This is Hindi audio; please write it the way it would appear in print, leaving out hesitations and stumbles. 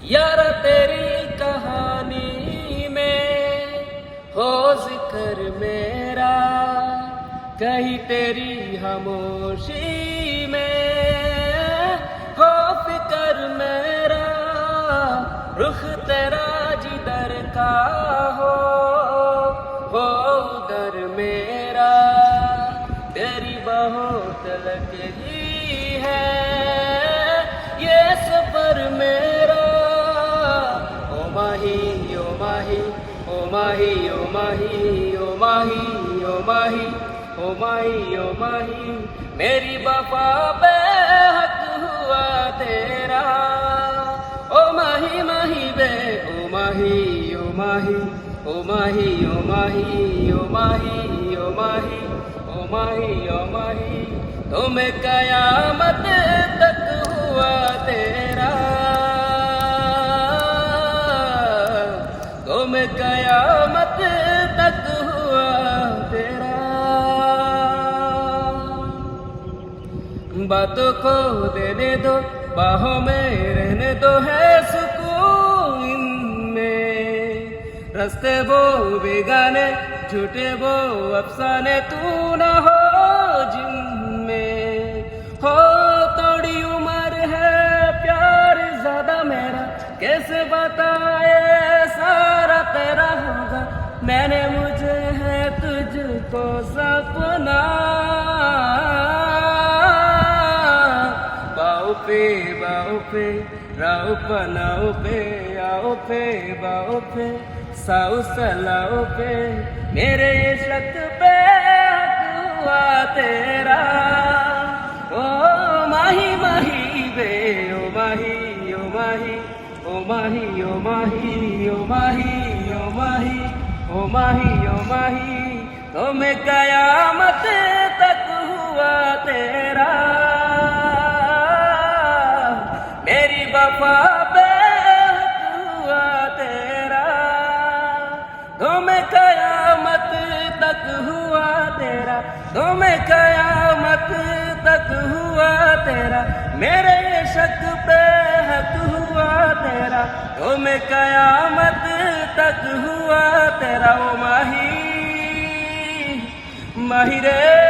यारा तेरी कहानी में हो जिक्र मेरा, कहीं तेरी खामोशी में हो फिक्र मेरा। रुख तेरा जिधर का हो उधर मेरा। तेरी बहुत लगी है ये सफर मेरा। ओ माही ओ माही ओ माही ओ माही ओ माही ओ माही ओ माही ओ माही, मेरी वफा पे हक हुआ तेरा। ओ माही माही बे ओ माही ओ माही ओ माही ओ माही ओ माही ओ माही ओ माही ओ माही, तुम्हें कयामत तक हुआ तेरा। तुम्हें कयामत तक हुआ तेरा। बातों को देने दो, बाहों में रहने दो, है सुकून इनमें। रास्ते वो बेगाने, झूठे वो अफसाने, तू ना हो जिनमें। हो थोड़ी उम्र है, प्यार ज्यादा मेरा, कैसे बताए सारा तेरा होगा। मैंने मुझे है तुझको सपना, बाओ पे राओ पनाओ पे, आओ पे बाओ पे साउ सलाओ पे, मेरे इश्क पे हक हुआ तेरा। ओ माही माही बे ओ माही ओ माही ओ माही ओ माही ओ माही ओ माही ओ माही ओ माही, तुम्हें कयामत तक हुआ तेरा। मेरी वफा पे हुआ तेरा। तुम्हें कयामत तक हुआ तेरा। तुम्हें कयामत तक हुआ तेरा। मेरे शक पे हक हुआ तेरा। तुम्हें कयामत तक हुआ तेरा। ओ माही माही रे।